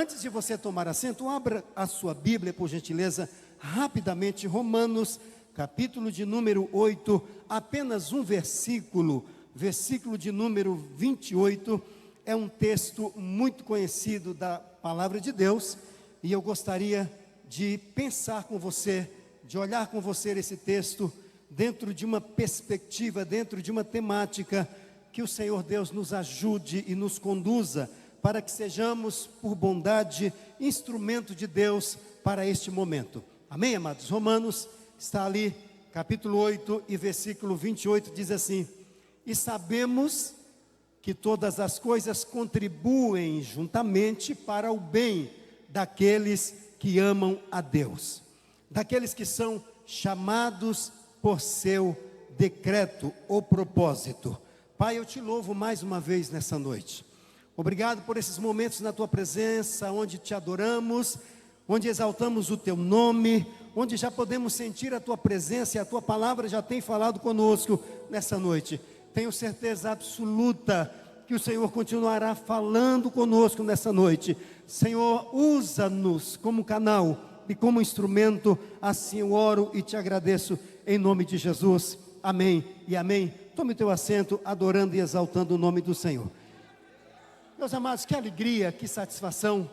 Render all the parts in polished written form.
Antes de você tomar assento, abra a sua Bíblia, por gentileza, rapidamente, Romanos, capítulo de número 8, apenas um versículo de número 28, é um texto muito conhecido da palavra de Deus, e eu gostaria de pensar com você, de olhar com você esse texto, dentro de uma perspectiva, dentro de uma temática, que o Senhor Deus nos ajude e nos conduza, para que sejamos, por bondade, instrumento de Deus para este momento. Amém, amados? Romanos, está ali, capítulo 8 e versículo 28, diz assim: e sabemos que todas as coisas contribuem juntamente para o bem daqueles que amam a Deus, daqueles que são chamados por seu decreto ou propósito. Pai, eu te louvo mais uma vez nessa noite. Obrigado por esses momentos na tua presença, onde te adoramos, onde exaltamos o teu nome, onde já podemos sentir a tua presença e a tua palavra já tem falado conosco nessa noite. Tenho certeza absoluta que o Senhor continuará falando conosco nessa noite. Senhor, usa-nos como canal e como instrumento, assim eu oro e te agradeço em nome de Jesus. Amém e amém. Tome teu assento, adorando e exaltando o nome do Senhor. Meus amados, que alegria, que satisfação,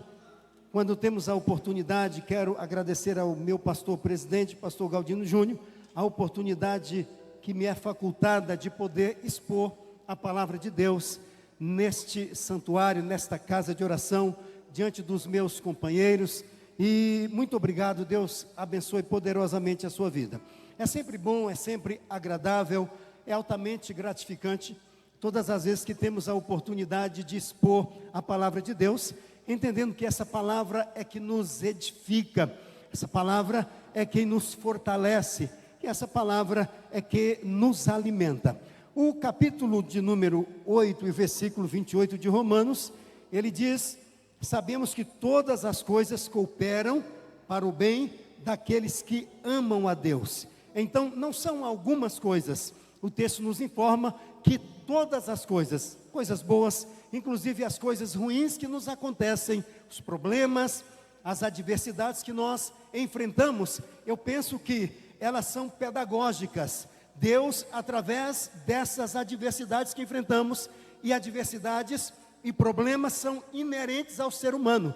quando temos a oportunidade. Quero agradecer ao meu pastor presidente, pastor Galdino Júnior, a oportunidade que me é facultada de poder expor a palavra de Deus neste santuário, nesta casa de oração, diante dos meus companheiros. E muito obrigado, Deus abençoe poderosamente a sua vida. É sempre bom, é sempre agradável, é altamente gratificante todas as vezes que temos a oportunidade de expor a palavra de Deus, entendendo que essa palavra é que nos edifica, essa palavra é que nos fortalece, e essa palavra é que nos alimenta. O capítulo de número 8 e versículo 28 de Romanos, ele diz: sabemos que todas as coisas cooperam para o bem daqueles que amam a Deus. Então, não são algumas coisas. O texto nos informa que todas as coisas, coisas boas, inclusive as coisas ruins que nos acontecem, os problemas, as adversidades que nós enfrentamos, eu penso que elas são pedagógicas. Deus, através dessas adversidades que enfrentamos, e adversidades e problemas são inerentes ao ser humano.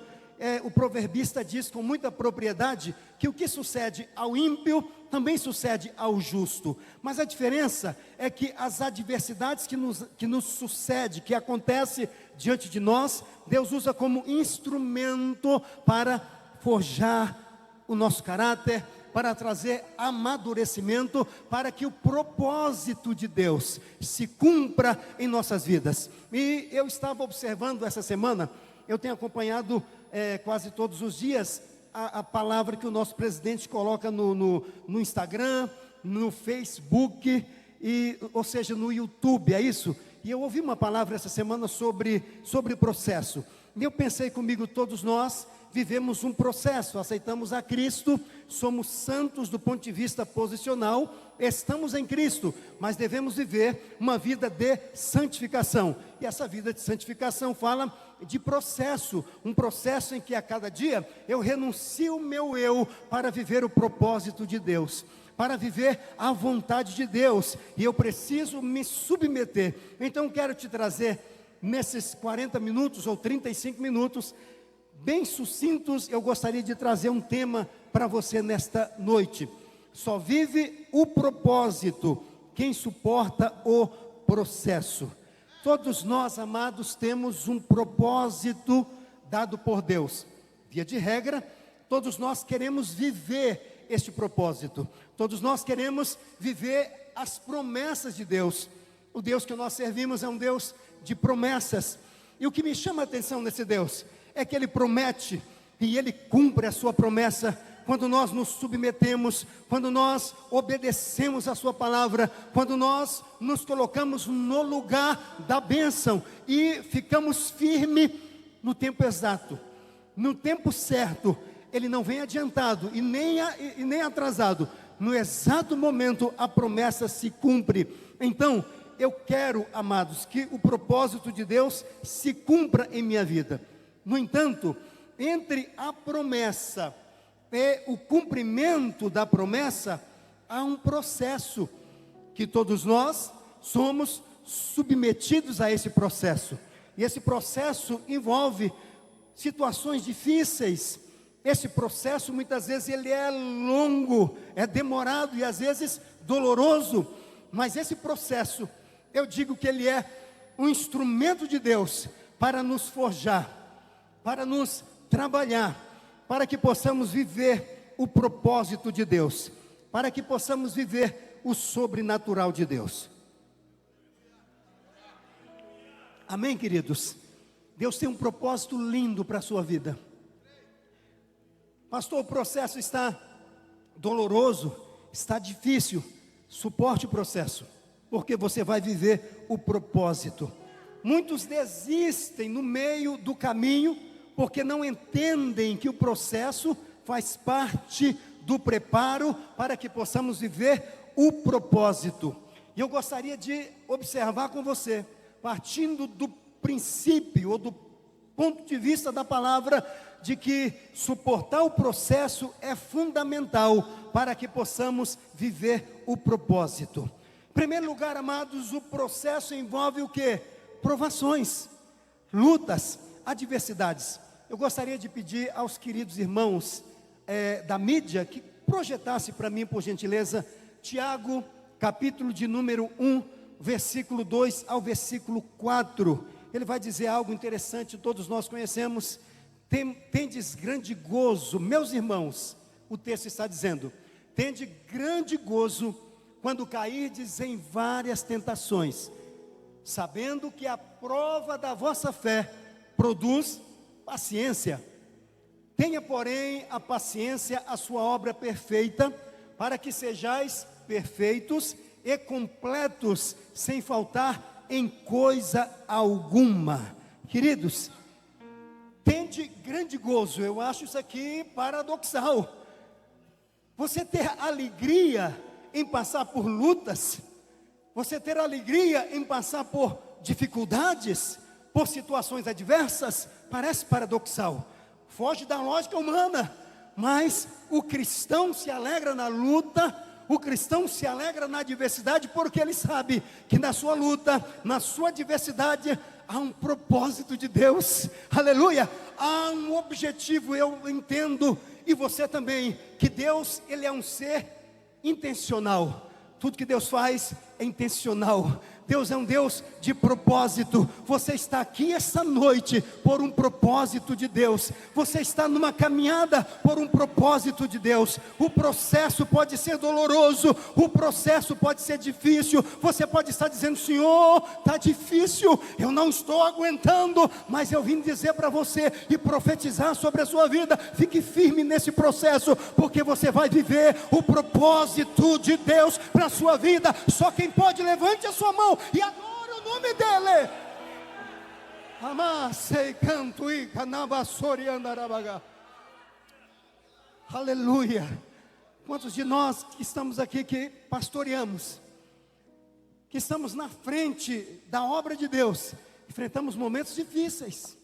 O proverbista diz com muita propriedade que o que sucede ao ímpio também sucede ao justo. Mas a diferença é que as adversidades que nos sucede, que acontece diante de nós, Deus usa como instrumento para forjar o nosso caráter, para trazer amadurecimento, para que o propósito de Deus se cumpra em nossas vidas. E eu estava observando essa semana, eu tenho acompanhado quase todos os dias a palavra que o nosso presidente coloca no Instagram, no Facebook, ou seja, no YouTube, é isso? E eu ouvi uma palavra essa semana sobre o processo. E eu pensei comigo, todos nós vivemos um processo, aceitamos a Cristo, somos santos do ponto de vista posicional, estamos em Cristo, mas devemos viver uma vida de santificação. E essa vida de santificação fala de processo, um processo em que a cada dia eu renuncio o meu eu para viver o propósito de Deus, para viver a vontade de Deus, e eu preciso me submeter. Então quero te trazer nesses 40 minutos ou 35 minutos, bem sucintos, eu gostaria de trazer um tema para você nesta noite. Só vive o propósito quem suporta o processo. Todos nós, amados, temos um propósito dado por Deus. Via de regra, todos nós queremos viver este propósito. Todos nós queremos viver as promessas de Deus. O Deus que nós servimos é um Deus de promessas. E o que me chama a atenção nesse Deus é que Ele promete e Ele cumpre a sua promessa quando nós nos submetemos, quando nós obedecemos a sua palavra, quando nós nos colocamos no lugar da bênção e ficamos firmes no tempo exato, no tempo certo. Ele não vem adiantado e nem atrasado. No exato momento a promessa se cumpre. Então eu quero, amados, que o propósito de Deus se cumpra em minha vida. No entanto, entre a promessa e o cumprimento da promessa, há um processo que todos nós somos submetidos a esse processo. E esse processo envolve situações difíceis. Esse processo muitas vezes ele é longo, é demorado e às vezes doloroso. Mas esse processo, eu digo que ele é um instrumento de Deus para nos forjar, para nos trabalhar, para que possamos viver o propósito de Deus, para que possamos viver o sobrenatural de Deus. Amém, queridos? Deus tem um propósito lindo para a sua vida. Pastor, o processo está doloroso, está difícil. Suporte o processo, porque você vai viver o propósito. Muitos desistem no meio do caminho, porque não entendem que o processo faz parte do preparo para que possamos viver o propósito. E eu gostaria de observar com você, partindo do princípio ou do ponto de vista da palavra, de que suportar o processo é fundamental para que possamos viver o propósito. Em primeiro lugar, amados, o processo envolve o quê? Provações, lutas, adversidades. Eu gostaria de pedir aos queridos irmãos da mídia que projetasse para mim, por gentileza, Tiago, capítulo de número 1, versículo 2 ao versículo 4. Ele vai dizer algo interessante, todos nós conhecemos. Tendes grande gozo, meus irmãos, o texto está dizendo, tende grande gozo quando cairdes em várias tentações, sabendo que a prova da vossa fé produz paciência. Tenha, porém, a paciência a sua obra perfeita, para que sejais perfeitos e completos, sem faltar em coisa alguma. Queridos, tende grande gozo. Eu acho isso aqui paradoxal. Você ter alegria em passar por lutas, você ter alegria em passar por dificuldades, por situações adversas, parece paradoxal, foge da lógica humana. Mas o cristão se alegra na luta, o cristão se alegra na adversidade, porque ele sabe que na sua luta, na sua adversidade, há um propósito de Deus, aleluia, há um objetivo. Eu entendo, e você também, que Deus, Ele é um ser intencional. Tudo que Deus faz é intencional. Deus é um Deus de propósito. Você está aqui essa noite por um propósito de Deus. Você está numa caminhada por um propósito de Deus. O processo pode ser doloroso, o processo pode ser difícil. Você pode estar dizendo: Senhor, está difícil, eu não estou aguentando. Mas eu vim dizer para você e profetizar sobre a sua vida: fique firme nesse processo, porque você vai viver o propósito de Deus para a sua vida. Só quem pode, levante a sua mão e adore o nome dEle. Amassei canto e canabassori andarabaga. Aleluia. Quantos de nós que estamos aqui, que pastoreamos, que estamos na frente da obra de Deus, enfrentamos momentos difíceis,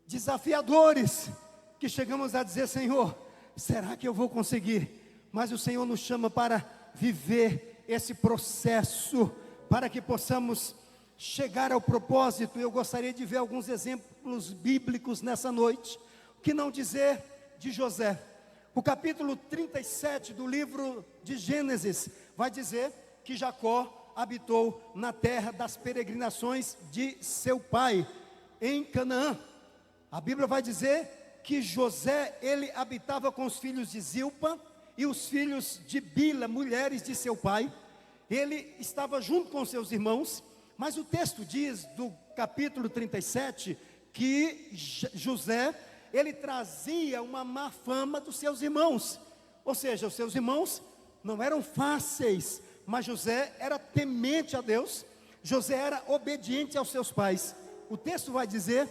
desafiadores, que chegamos a dizer: Senhor, será que eu vou conseguir? Mas o Senhor nos chama para viver esse processo, para que possamos chegar ao propósito. Eu gostaria de ver alguns exemplos bíblicos nessa noite. O que não dizer de José? O capítulo 37 do livro de Gênesis vai dizer que Jacó habitou na terra das peregrinações de seu pai, em Canaã. A Bíblia vai dizer que José, ele habitava com os filhos de Zilpa e os filhos de Bila, mulheres de seu pai. Ele estava junto com seus irmãos, mas o texto diz, do capítulo 37, que José, ele trazia uma má fama dos seus irmãos. Ou seja, os seus irmãos não eram fáceis, mas José era temente a Deus, José era obediente aos seus pais. O texto vai dizer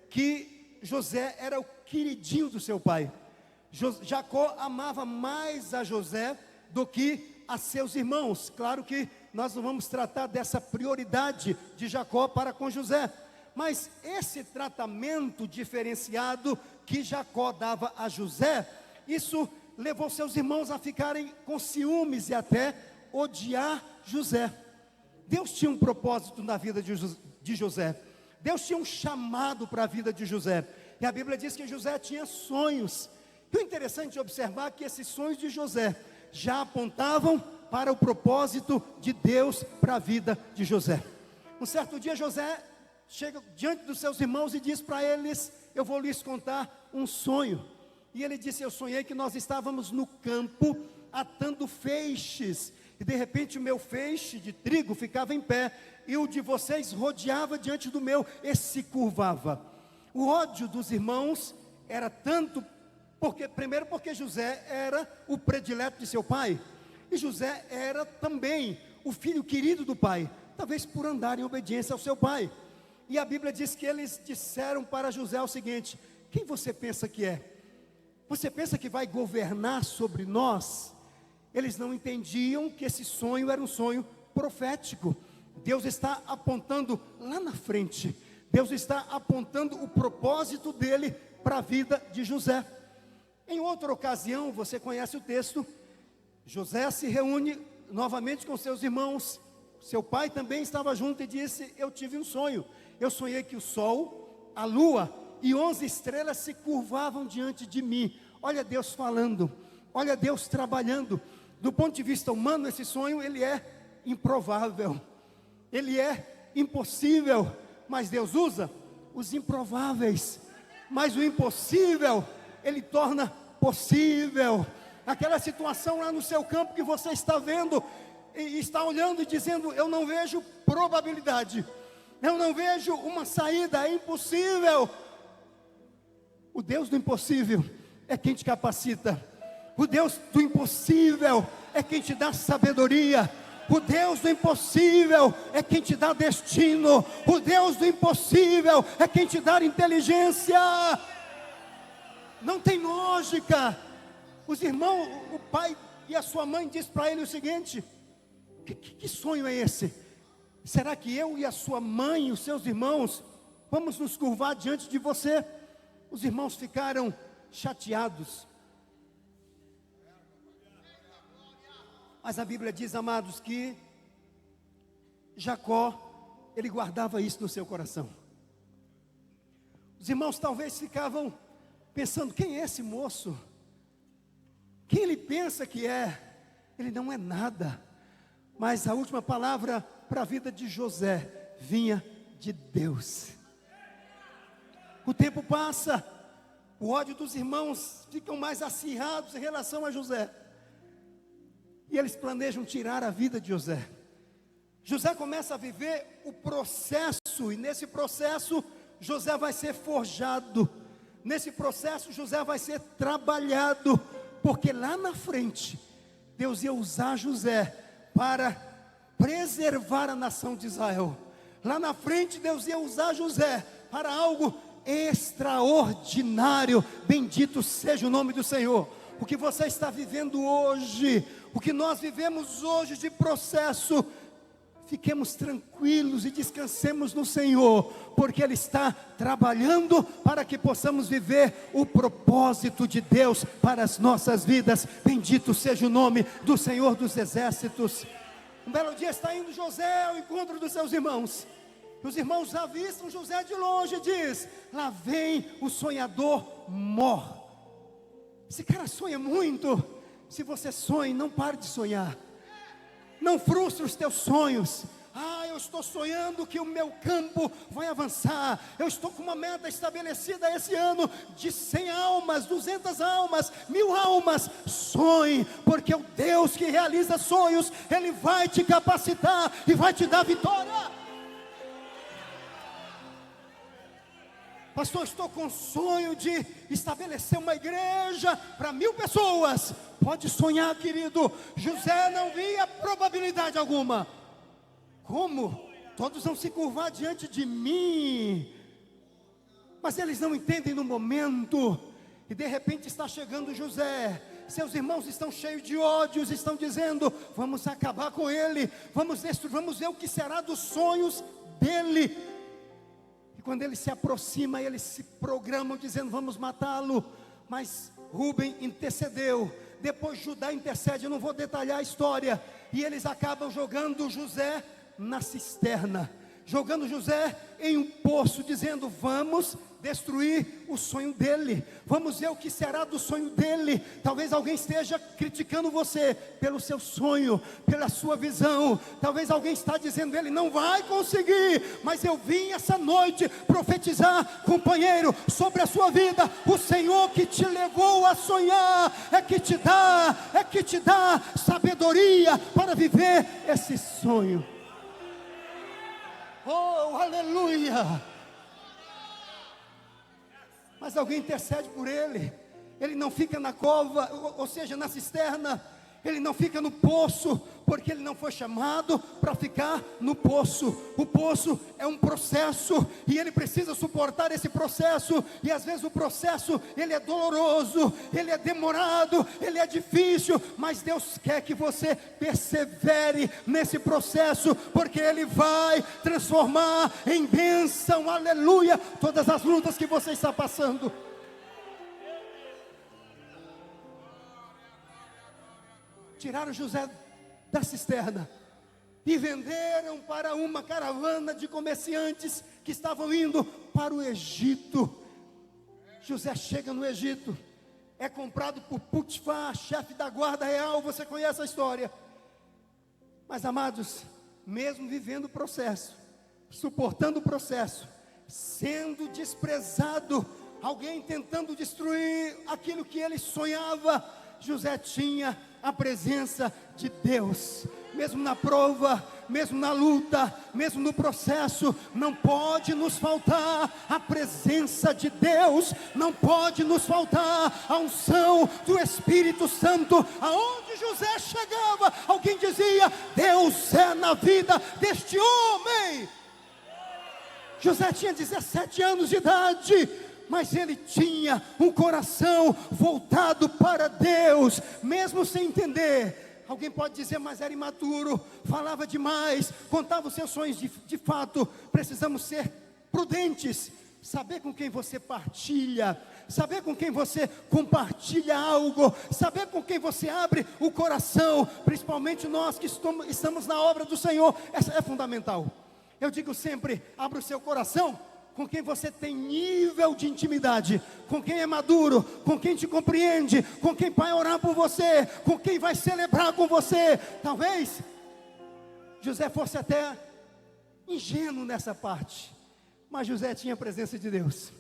que José era o queridinho do seu pai. Jacó amava mais a José do que a seus irmãos. Claro que nós não vamos tratar dessa prioridade de Jacó para com José, mas esse tratamento diferenciado que Jacó dava a José, isso levou seus irmãos a ficarem com ciúmes e até odiar José. Deus tinha um propósito na vida de José. Deus tinha um chamado para a vida de José. E a Bíblia diz que José tinha sonhos. E o interessante é observar que esses sonhos de José já apontavam para o propósito de Deus para a vida de José. Um certo dia José chega diante dos seus irmãos e diz para eles: eu vou lhes contar um sonho. E ele disse: eu sonhei que nós estávamos no campo atando feixes, e de repente o meu feixe de trigo ficava em pé, e o de vocês rodeava diante do meu, e se curvava. O ódio dos irmãos era tanto, primeiro porque José era o predileto de seu pai, e José era também o filho querido do pai, talvez por andar em obediência ao seu pai. E a Bíblia diz que eles disseram para José o seguinte: quem você pensa que é? Você pensa que vai governar sobre nós? Eles não entendiam que esse sonho era um sonho profético. Deus está apontando lá na frente. Deus está apontando o propósito dele para a vida de José. Em outra ocasião, você conhece o texto, José se reúne novamente com seus irmãos. Seu pai também estava junto e disse: eu tive um sonho. Eu sonhei que o sol, a lua e 11 estrelas se curvavam diante de mim. Olha Deus falando, olha Deus trabalhando. Do ponto de vista humano, esse sonho, ele é improvável, ele é impossível, mas Deus usa os improváveis, mas o impossível, ele torna possível. Aquela situação lá no seu campo que você está vendo, e está olhando e dizendo: eu não vejo probabilidade, eu não vejo uma saída, é impossível. O Deus do impossível é quem te capacita. O Deus do impossível é quem te dá sabedoria. O Deus do impossível é quem te dá destino. O Deus do impossível é quem te dá inteligência. Não tem lógica. Os irmãos, o pai e a sua mãe diz para ele o seguinte: que sonho é esse? Será que eu e a sua mãe e os seus irmãos vamos nos curvar diante de você? Os irmãos ficaram chateados. Mas a Bíblia diz, amados, que Jacó, ele guardava isso no seu coração. Os irmãos talvez ficavam pensando: quem é esse moço? Quem ele pensa que é? Ele não é nada. Mas a última palavra para a vida de José vinha de Deus. O tempo passa, o ódio dos irmãos ficam mais acirrados em relação a José, e eles planejam tirar a vida de José. José começa a viver o processo, e nesse processo José vai ser forjado, nesse processo José vai ser trabalhado, porque lá na frente Deus ia usar José para preservar a nação de Israel. Lá na frente Deus ia usar José para algo extraordinário. Bendito seja o nome do Senhor. O que você está vivendo hoje, o que nós vivemos hoje de processo, fiquemos tranquilos e descansemos no Senhor, porque Ele está trabalhando para que possamos viver o propósito de Deus para as nossas vidas. Bendito seja o nome do Senhor dos Exércitos. Um belo dia está indo José ao encontro dos seus irmãos. Os irmãos avistam José de longe e diz: lá vem o sonhador Mor. Esse cara sonha muito. Se você sonha, não pare de sonhar. Não frustre os teus sonhos. Eu estou sonhando que o meu campo vai avançar. Eu estou com uma meta estabelecida esse ano de 100 almas, 200 almas, 1000 almas. Sonhe, porque o Deus que realiza sonhos, Ele vai te capacitar e vai te dar vitória. Pastor, estou com sonho de estabelecer uma igreja para 1000 pessoas. Pode sonhar, querido. José não via probabilidade alguma. Como? Todos vão se curvar diante de mim. Mas eles não entendem no momento. E de repente está chegando José. Seus irmãos estão cheios de ódios, estão dizendo: vamos acabar com ele, vamos destruir, vamos ver o que será dos sonhos dele. quando ele se aproxima, eles se programam dizendo: vamos matá-lo. Mas Rúben intercedeu. Depois Judá intercede. Eu não vou detalhar a história. E eles acabam jogando José na cisterna, jogando José em um poço, dizendo: vamos destruir o sonho dele, vamos ver o que será do sonho dele. Talvez alguém esteja criticando você pelo seu sonho, pela sua visão. Talvez alguém está dizendo: ele não vai conseguir. Mas eu vim essa noite profetizar, companheiro, sobre a sua vida. O Senhor que te levou a sonhar é que te dá sabedoria para viver esse sonho. Oh, aleluia! Mas alguém intercede por ele. Ele não fica na cova, ou seja, na cisterna. Ele não fica no poço, porque ele não foi chamado para ficar no poço. O poço é um processo, e ele precisa suportar esse processo. E às vezes o processo, ele é doloroso, ele é demorado, ele é difícil. Mas Deus quer que você persevere nesse processo, porque Ele vai transformar em bênção, aleluia, todas as lutas que você está passando. Tiraram José da cisterna e venderam para uma caravana de comerciantes que estavam indo para o Egito. José chega no Egito, é comprado por Potifar, chefe da guarda real. Você conhece a história. Mas, amados, mesmo vivendo o processo, suportando o processo, sendo desprezado, alguém tentando destruir aquilo que ele sonhava, José tinha a presença de Deus. Mesmo na prova, mesmo na luta, mesmo no processo, não pode nos faltar a presença de Deus, não pode nos faltar a unção do Espírito Santo. Aonde José chegava, alguém dizia: Deus é na vida deste homem. José tinha 17 anos de idade, mas ele tinha um coração voltado para Deus, mesmo sem entender. Alguém pode dizer: mas era imaturo, falava demais, contava os seus sonhos. De fato, precisamos ser prudentes, saber com quem você partilha, saber com quem você compartilha algo, saber com quem você abre o coração. Principalmente nós que estamos na obra do Senhor, essa é fundamental. Eu digo sempre: abra o seu coração com quem você tem nível de intimidade, com quem é maduro, com quem te compreende, com quem vai orar por você, com quem vai celebrar com você. Talvez José fosse até ingênuo nessa parte, mas José tinha a presença de Deus.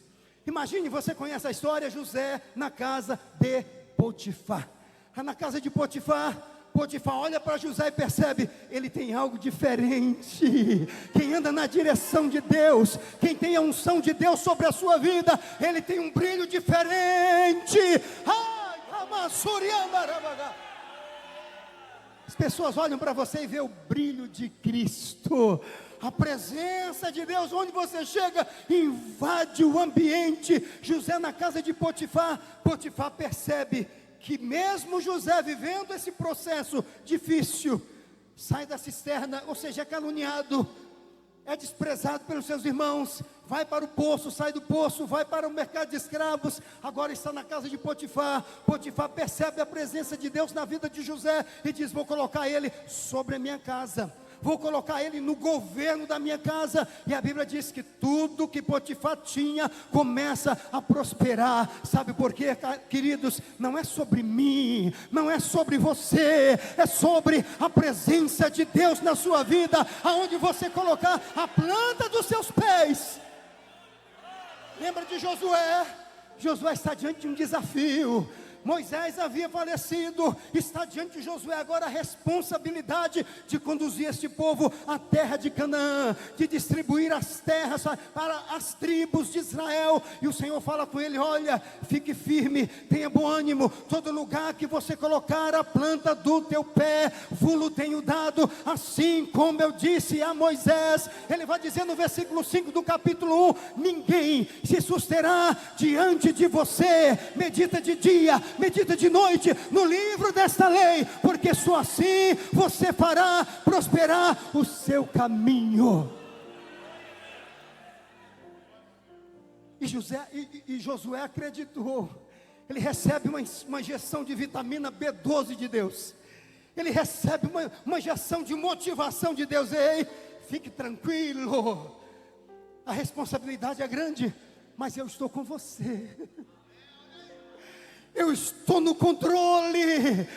Imagine, você conhece a história, José na casa de Potifar. Na casa de Potifar, Potifar olha para José e percebe: ele tem algo diferente. Quem anda na direção de Deus, quem tem a unção de Deus sobre a sua vida, ele tem um brilho diferente. As pessoas olham para você e vê o brilho de Cristo. A presença de Deus, onde você chega, invade o ambiente. José na casa de Potifar, Potifar percebe que mesmo José vivendo esse processo difícil, sai da cisterna, ou seja, é caluniado, é desprezado pelos seus irmãos, vai para o poço, sai do poço, vai para o mercado de escravos, agora está na casa de Potifar. Potifar percebe a presença de Deus na vida de José e diz: vou colocar ele sobre a minha casa, vou colocar ele no governo da minha casa. E a Bíblia diz que tudo que Potifar tinha começa a prosperar. Sabe por quê, queridos? Não é sobre mim, não é sobre você, é sobre a presença de Deus na sua vida. Aonde você colocar a planta dos seus pés. Lembra de Josué? Josué está diante de um desafio. Moisés havia falecido, está diante de Josué agora a responsabilidade de conduzir este povo à terra de Canaã, de distribuir as terras para as tribos de Israel. E o Senhor fala com ele: olha, fique firme, tenha bom ânimo, todo lugar que você colocar a planta do teu pé, vou-lo tenho dado, assim como eu disse a Moisés. Ele vai dizer no versículo 5 do capítulo 1: ninguém se susterá diante de você. Medita de dia, medita de noite no livro desta lei, porque só assim você fará prosperar o seu caminho. E Josué acreditou. Ele recebe uma injeção de vitamina B12 de Deus. Ele recebe uma injeção de motivação de Deus. Ei, fique tranquilo. A responsabilidade é grande, mas eu estou com você. Eu estou no controle.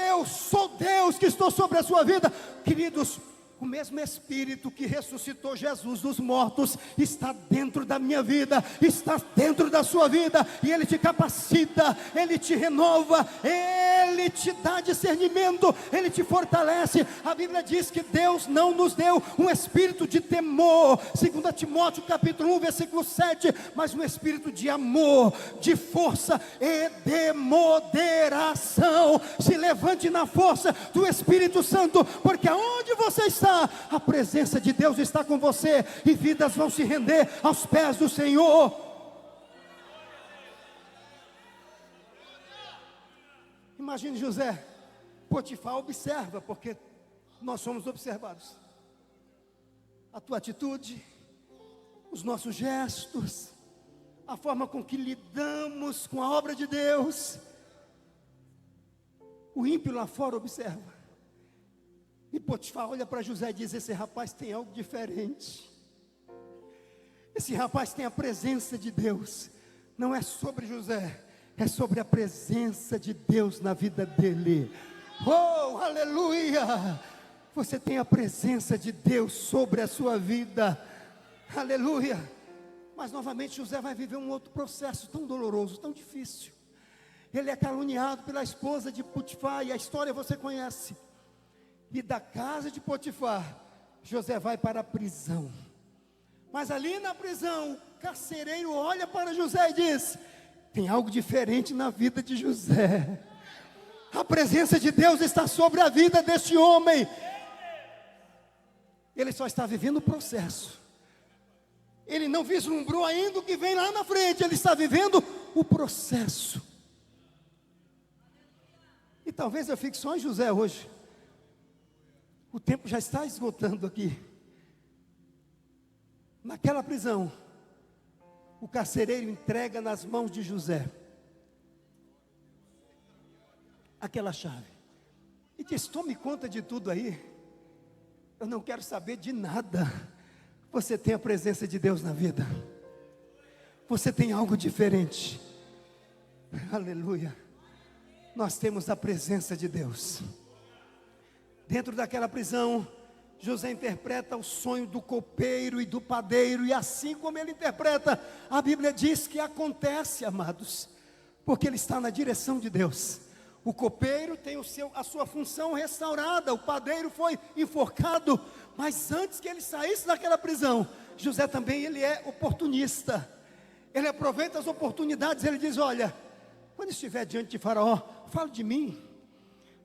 Eu sou Deus que estou sobre a sua vida. Queridos, o mesmo Espírito que ressuscitou Jesus dos mortos está dentro da minha vida, está dentro da sua vida, e Ele te capacita, Ele te renova, Ele te dá discernimento, Ele te fortalece. A Bíblia diz que Deus não nos deu um espírito de temor, 2 Timóteo capítulo 1 versículo 7, mas um espírito de amor, de força e de moderação. Se levante na força do Espírito Santo, porque aonde você está, a presença de Deus está com você, e vidas vão se render aos pés do Senhor. Imagine José. Potifar observa, porque nós somos observados. A tua atitude, os nossos gestos, a forma com que lidamos com a obra de Deus. O ímpio lá fora observa. E Potifar olha para José e diz: esse rapaz tem algo diferente. Esse rapaz tem a presença de Deus. Não é sobre José, é sobre a presença de Deus na vida dele. Oh, aleluia! Você tem a presença de Deus sobre a sua vida. Aleluia! Mas novamente José vai viver um outro processo tão doloroso, tão difícil. Ele é caluniado pela esposa de Potifar, e a história você conhece. E da casa de Potifar, José vai para a prisão. Mas ali na prisão, o carcereiro olha para José e diz: tem algo diferente na vida de José. A presença de Deus está sobre a vida deste homem. Ele só está vivendo o processo. Ele não vislumbrou ainda o que vem lá na frente. Ele está vivendo o processo. E talvez eu fique só em José hoje. O tempo já está esgotando aqui. Naquela prisão, o carcereiro entrega nas mãos de José aquela chave e diz: tome conta de tudo aí, eu não quero saber de nada. Você tem a presença de Deus na vida, você tem algo diferente. Aleluia. Nós temos a presença de Deus. Dentro daquela prisão, José interpreta o sonho do copeiro e do padeiro, e assim como ele interpreta, a Bíblia diz que acontece, amados, porque ele está na direção de Deus. O copeiro tem a sua função restaurada, o padeiro foi enforcado, mas antes que ele saísse daquela prisão, José também, ele é oportunista, ele aproveita as oportunidades. Ele diz: olha, quando estiver diante de Faraó, fale de mim.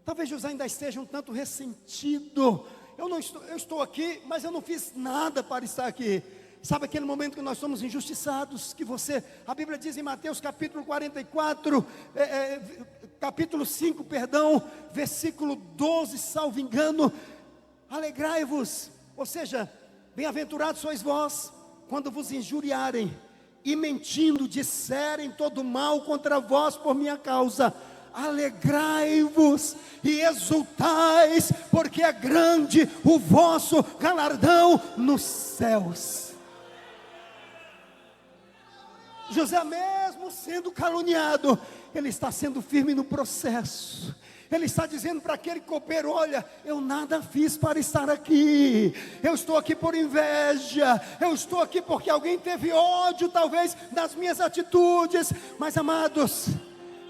Talvez José ainda esteja um tanto ressentido. Eu estou aqui, mas eu não fiz nada para estar aqui. Sabe aquele momento que nós somos injustiçados, que a Bíblia diz em Mateus capítulo 44, capítulo 5, perdão, versículo 12, salvo engano: alegrai-vos, ou seja, bem-aventurados sois vós, quando vos injuriarem, e mentindo disserem todo mal contra vós por minha causa. Alegrai-vos e exultais, porque é grande o vosso galardão nos céus. José, mesmo sendo caluniado, ele está sendo firme no processo. Ele está dizendo para aquele copeiro: olha, eu nada fiz para estar aqui, eu estou aqui por inveja, eu estou aqui porque alguém teve ódio talvez das minhas atitudes. Mas amados,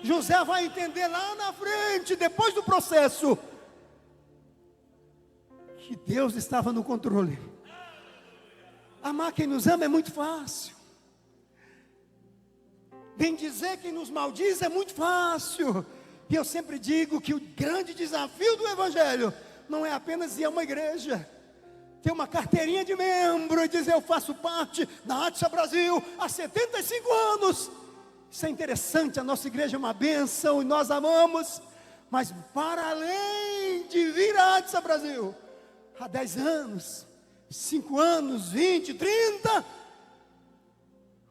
José vai entender lá na frente, depois do processo, que Deus estava no controle. Amar quem nos ama é muito fácil. Bendizer quem nos maldiz é muito fácil. E eu sempre digo que o grande desafio do Evangelho não é apenas ir a uma igreja, ter uma carteirinha de membro e dizer: eu faço parte da ATSA Brasil há 75 anos. Isso é interessante, a nossa igreja é uma bênção e nós amamos, mas para além de vir à ATSA Brasil há 10 anos, 5 anos, 20, 30,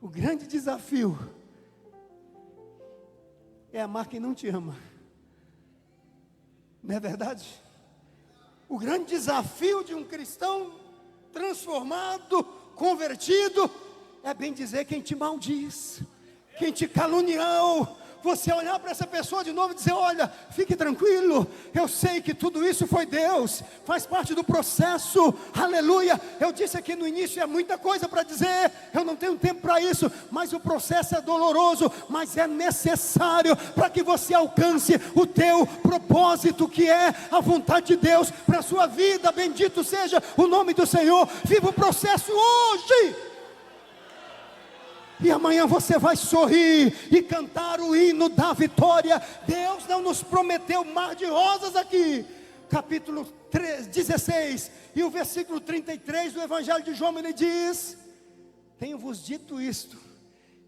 O grande desafio é amar quem não te ama. Não é verdade? O grande desafio de um cristão transformado, convertido, é bem dizer quem te maldiz, quem te caluniou. Você olhar para essa pessoa de novo e dizer: olha, fique tranquilo, eu sei que tudo isso foi Deus, faz parte do processo, aleluia. Eu disse aqui no início, é muita coisa para dizer, eu não tenho tempo para isso, mas o processo é doloroso, mas é necessário para que você alcance o teu propósito, que é a vontade de Deus para a sua vida. Bendito seja o nome do Senhor. Viva o processo hoje, e amanhã você vai sorrir e cantar o hino da vitória. Deus não nos prometeu mar de rosas aqui. Capítulo 16 e o versículo 33 do Evangelho de João, ele diz: tenho-vos dito isto.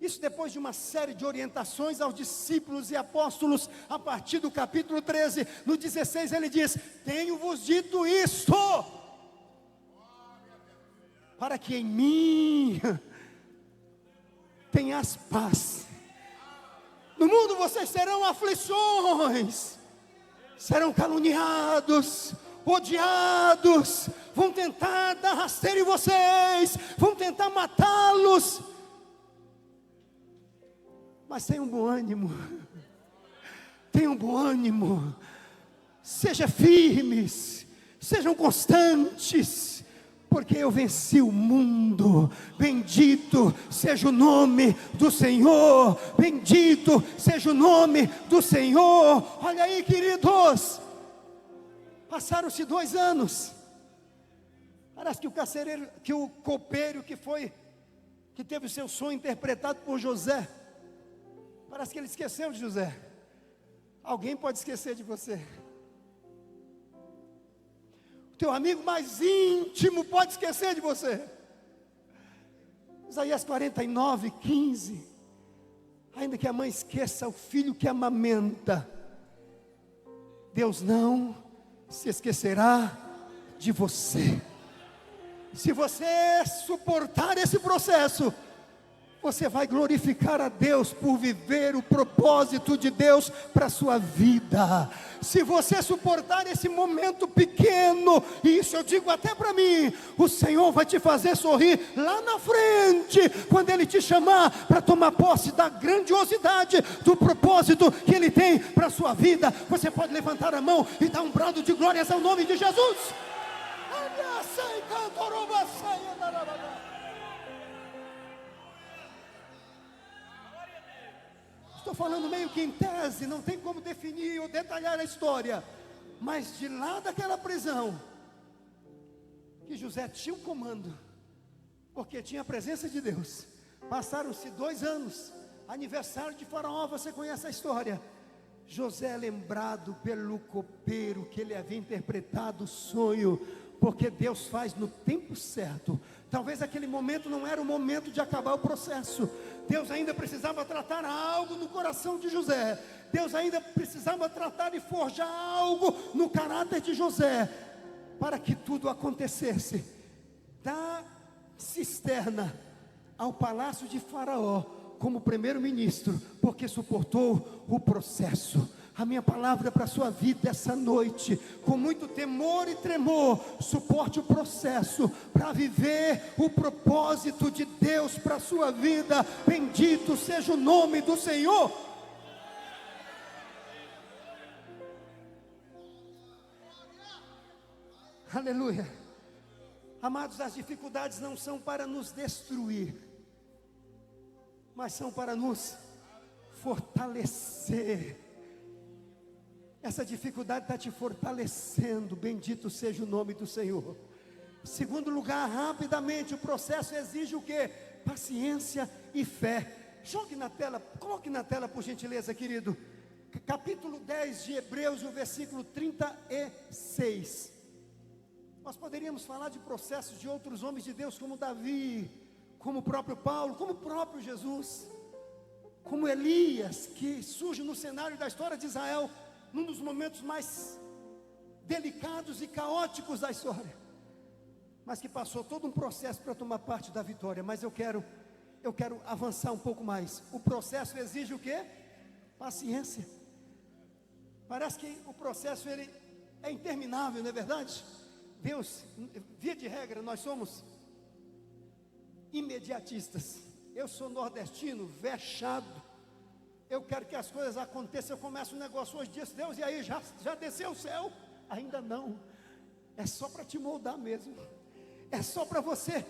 Isso depois de uma série de orientações aos discípulos e apóstolos, a partir do capítulo 13, no 16 ele diz: tenho-vos dito isto, para que em mim tenhas paz. No mundo vocês terão aflições, serão caluniados, odiados, vão tentar dar rasteiro em vocês, vão tentar matá-los, mas tenham bom ânimo, tenham bom ânimo, sejam firmes, sejam constantes, porque eu venci o mundo. Bendito seja o nome do Senhor, bendito seja o nome do Senhor. Olha aí, queridos, passaram-se 2 anos, parece que o carcereiro, que o copeiro que teve o seu sonho interpretado por José, parece que ele esqueceu de José. Alguém pode esquecer de você. Teu amigo mais íntimo pode esquecer de você. Isaías 49, 15. Ainda que a mãe esqueça o filho que amamenta, Deus não se esquecerá de você. Se você suportar esse processo, você vai glorificar a Deus por viver o propósito de Deus para a sua vida. Se você suportar esse momento pequeno, e isso eu digo até para mim, o Senhor vai te fazer sorrir lá na frente, quando Ele te chamar para tomar posse da grandiosidade do propósito que Ele tem para a sua vida. Você pode levantar a mão e dar um brado de glórias ao nome de Jesus. Estou falando meio que em tese, não tem como definir ou detalhar a história, mas de lá daquela prisão, que José tinha o comando, porque tinha a presença de Deus. Passaram-se 2 anos, aniversário de Faraó, você conhece a história. José é lembrado pelo copeiro que ele havia interpretado o sonho, porque Deus faz no tempo certo. Talvez aquele momento não era o momento de acabar o processo. Deus ainda precisava tratar algo no coração de José. Deus ainda precisava tratar e forjar algo no caráter de José, para que tudo acontecesse. Da cisterna ao palácio de Faraó, como primeiro-ministro, porque suportou o processo. A minha palavra para a sua vida essa noite, com muito temor e tremor, suporte o processo para viver o propósito de Deus para a sua vida. Bendito seja o nome do Senhor. Aleluia. Amados, as dificuldades não são para nos destruir, mas são para nos fortalecer. Essa dificuldade está te fortalecendo. Bendito seja o nome do Senhor. Segundo lugar, rapidamente, o processo exige o quê? Paciência e fé. Jogue na tela, coloque na tela por gentileza, querido. Capítulo 10 de Hebreus, o versículo 36. Nós poderíamos falar de processos de outros homens de Deus, como Davi, como o próprio Paulo, como o próprio Jesus, como Elias, que surge no cenário da história de Israel, num dos momentos mais delicados e caóticos da história, mas que passou todo um processo para tomar parte da vitória. Mas eu quero eu quero avançar um pouco mais. O processo exige o quê? Paciência. Parece que o processo ele é interminável, não é verdade? Deus, via de regra, nós somos imediatistas. Eu sou nordestino, vexado. Eu quero que as coisas aconteçam. Eu começo um negócio hoje, disse Deus, e aí já desceu o céu? Ainda não. É só para te moldar mesmo. É só para você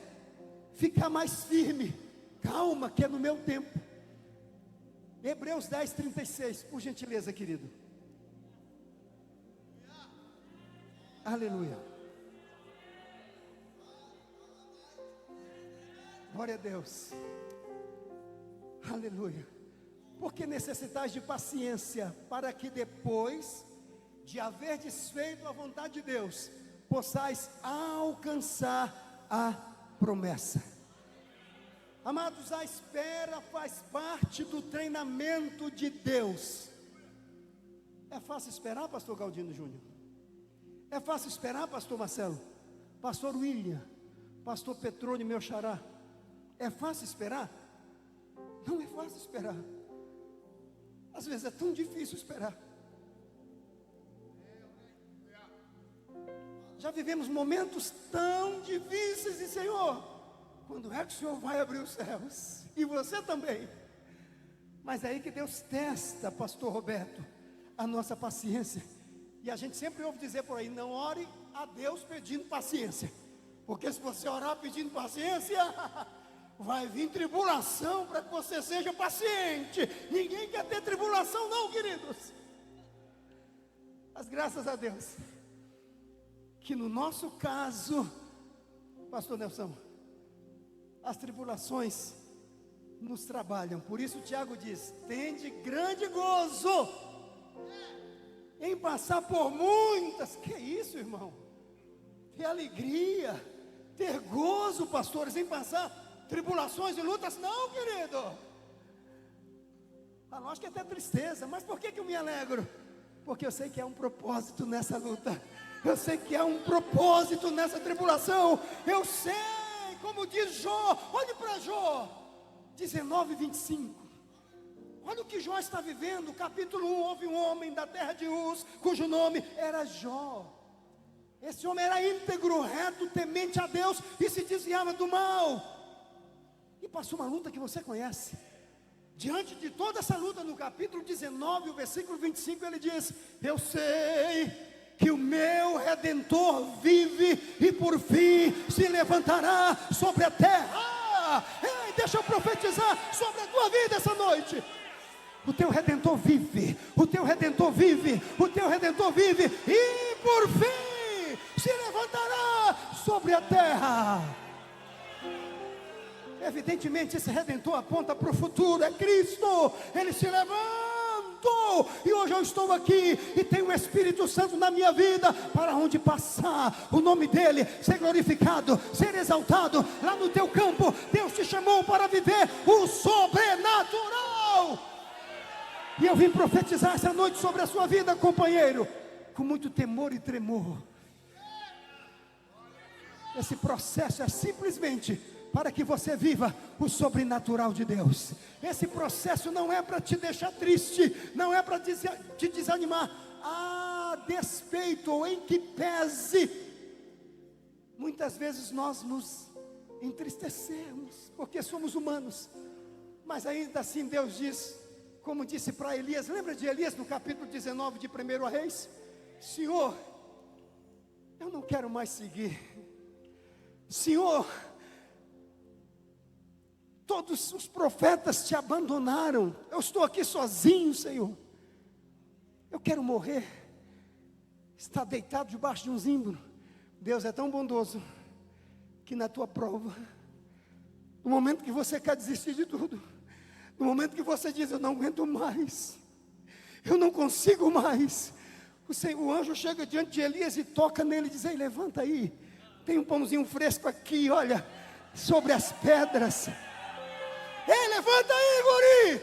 ficar mais firme. Calma, que é no meu tempo. Hebreus 10, 36, por gentileza, querido. Aleluia. Glória a Deus. Aleluia. Porque necessitais de paciência, para que depois de haver desfeito a vontade de Deus, possais alcançar a promessa. Amados, a espera faz parte do treinamento de Deus. É fácil esperar, pastor Galdino Júnior? É fácil esperar, pastor Marcelo? Pastor William? Pastor Petrônio, meu xará? É fácil esperar? Não é fácil esperar. Às vezes é tão difícil esperar. Já vivemos momentos tão difíceis e Senhor, quando é que o Senhor vai abrir os céus? E você também. Mas é aí que Deus testa, pastor Roberto, a nossa paciência. E a gente sempre ouve dizer por aí, não ore a Deus pedindo paciência. Porque se você orar pedindo paciência, vai vir tribulação para que você seja paciente. Ninguém quer ter tribulação não, queridos. Mas graças a Deus, que no nosso caso, pastor Nelson, as tribulações nos trabalham. Por isso Tiago diz, tende grande gozo em passar por muitas. Que isso, irmão? Ter alegria, ter gozo, pastores, em passar tribulações e lutas. Não, querido. A nós que é até tristeza. Mas por que eu me alegro? Porque eu sei que há um propósito nessa luta. Eu sei que há um propósito nessa tribulação. Eu sei, como diz Jó. Olhe para Jó 19, 25. Olha o que Jó está vivendo. Capítulo 1, houve um homem da terra de Uz, cujo nome era Jó. Esse homem era íntegro, reto, temente a Deus e se desviava do mal. E passou uma luta que você conhece. Diante de toda essa luta, no capítulo 19, o versículo 25, ele diz, eu sei que o meu Redentor vive e por fim se levantará sobre a terra. Ei, deixa eu profetizar sobre a tua vida essa noite. O teu Redentor vive, o teu Redentor vive, o teu Redentor vive e por fim se levantará sobre a terra. Evidentemente esse Redentor aponta para o futuro, é Cristo. Ele se levantou e hoje eu estou aqui e tenho o Espírito Santo na minha vida, para onde passar o nome dele ser glorificado, ser exaltado. Lá no teu campo Deus te chamou para viver o sobrenatural. E eu vim profetizar essa noite sobre a sua vida, companheiro, com muito temor e tremor. Esse processo é simplesmente para que você viva o sobrenatural de Deus. Esse processo não é para te deixar triste, não é para te desanimar, a despeito ou em que pese. Muitas vezes nós nos entristecemos, porque somos humanos, mas ainda assim Deus diz, como disse para Elias, lembra de Elias no capítulo 19 de 1 Reis? Senhor, eu não quero mais seguir. Senhor, todos os profetas te abandonaram. Eu estou aqui sozinho, Senhor. Eu quero morrer. Está deitado debaixo de um zimbro. Deus é tão bondoso que na tua prova, no momento que você quer desistir de tudo, no momento que você diz, eu não aguento mais, eu não consigo mais, o anjo chega diante de Elias e toca nele e diz, ei, levanta aí, tem um pãozinho fresco aqui, olha, sobre as pedras. Ei, levanta aí, guri,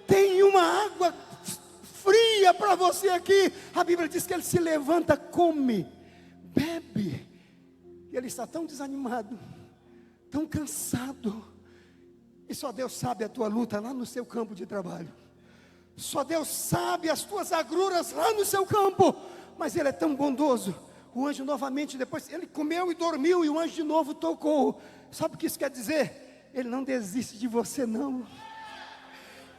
tem uma água fria para você aqui. A Bíblia diz que ele se levanta, come, bebe. E ele está tão desanimado, tão cansado, E só Deus sabe a tua luta lá no seu campo de trabalho. Só Deus sabe as tuas agruras lá no seu campo. Mas Ele é tão bondoso. O anjo novamente, depois ele comeu e dormiu, e o anjo de novo tocou. Sabe o que isso quer dizer? Ele não desiste de você, não.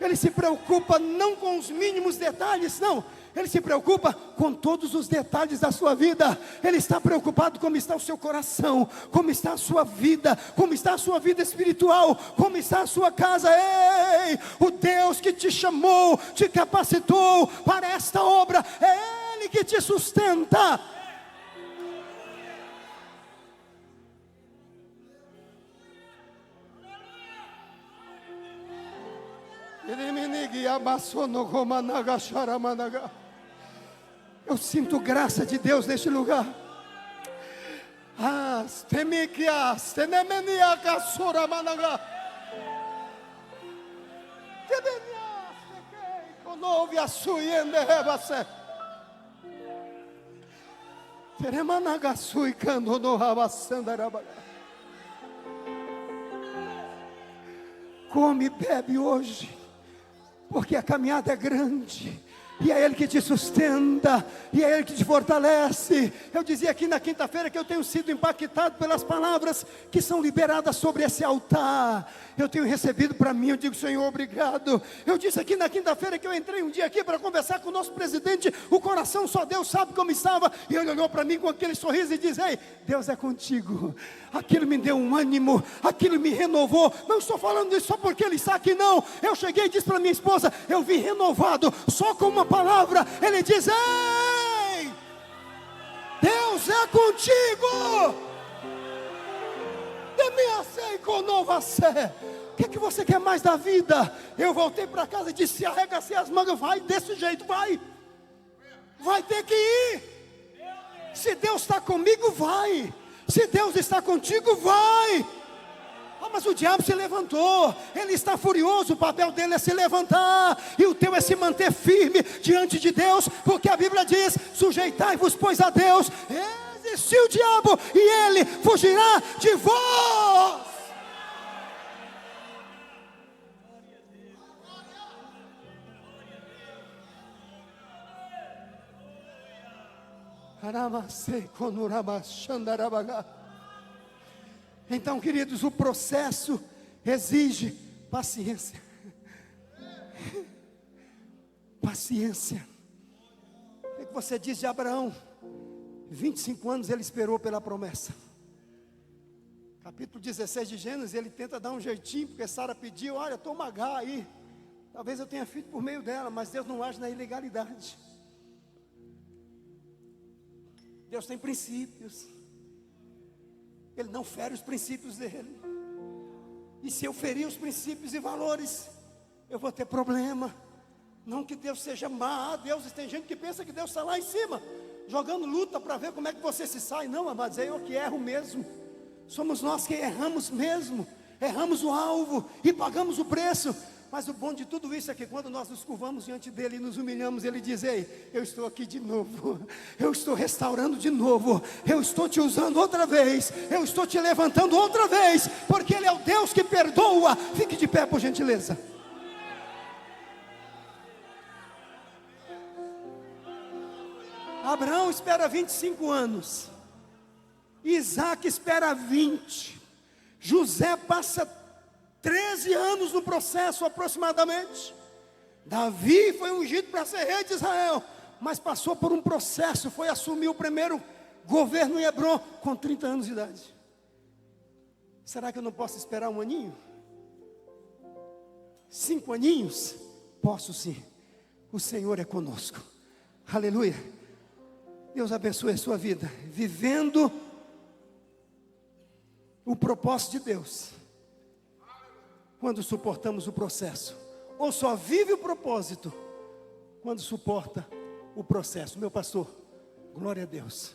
Ele se preocupa não com os mínimos detalhes, não. Ele se preocupa com todos os detalhes da sua vida. Ele está preocupado como está o seu coração, como está a sua vida, como está a sua vida espiritual, como está a sua casa. Ei, o Deus que te chamou, te capacitou para esta obra, é Ele que te sustenta. Eu sinto graça de Deus neste lugar. Come e bebe hoje, porque a caminhada é grande, e é Ele que te sustenta, e é Ele que te fortalece. Eu dizia aqui na quinta-feira que eu tenho sido impactado pelas palavras que são liberadas sobre esse altar. Eu tenho recebido para mim, eu digo: Senhor, obrigado. Eu disse aqui na quinta-feira que eu entrei um dia aqui para conversar com o nosso presidente. O coração só Deus sabe como estava, e ele olhou para mim com aquele sorriso e disse: ei, Deus é contigo. Aquilo me deu um ânimo, aquilo me renovou. Não estou falando isso só porque ele está aqui, não. Eu cheguei e disse para minha esposa: eu vim renovado, só com uma palavra. Ele diz: ei, Deus é contigo. O que é que você quer mais da vida? Eu voltei para casa e disse: arregacei as mangas, vai desse jeito, vai ter que ir. Se Deus está comigo, vai. Se Deus está contigo, vai. Mas o diabo se levantou, ele está furioso. O papel dele é se levantar, e o teu é se manter firme diante de Deus, porque a Bíblia diz: sujeitai-vos pois a Deus, resistiu o diabo e ele fugirá de vós. Então, queridos, o processo exige paciência. Paciência. O que você diz de Abraão? 25 anos ele esperou pela promessa. Capítulo 16 de Gênesis, ele tenta dar um jeitinho, porque Sara pediu: olha, toma H aí, talvez eu tenha filho por meio dela. Mas Deus não age na ilegalidade. Deus tem princípios. Ele não fere os princípios dele. E se eu ferir os princípios e valores, eu vou ter problema. Não que Deus seja má. Deus, tem gente que pensa que Deus está lá em cima, jogando luta para ver como é que você se sai. Não, amados, é eu que erro mesmo. Somos nós que erramos mesmo. Erramos o alvo e pagamos o preço. Mas o bom de tudo isso é que quando nós nos curvamos diante dele e nos humilhamos, ele diz: ei, eu estou aqui de novo, eu estou restaurando de novo, eu estou te usando outra vez, eu estou te levantando outra vez, porque ele é o Deus que perdoa. Fique de pé, por gentileza. Abraão espera 25 anos, Isaac espera 20, José passa 13 anos no processo aproximadamente. Davi foi ungido para ser rei de Israel, mas passou por um processo, foi assumir o primeiro governo em Hebron com 30 anos de idade. Será que eu não posso esperar um aninho? 5 aninhos? Posso sim. O Senhor é conosco. Aleluia. Deus abençoe a sua vida, vivendo o propósito de Deus. Quando suportamos o processo, ou só vive o propósito quando suporta o processo. Meu pastor, glória a Deus.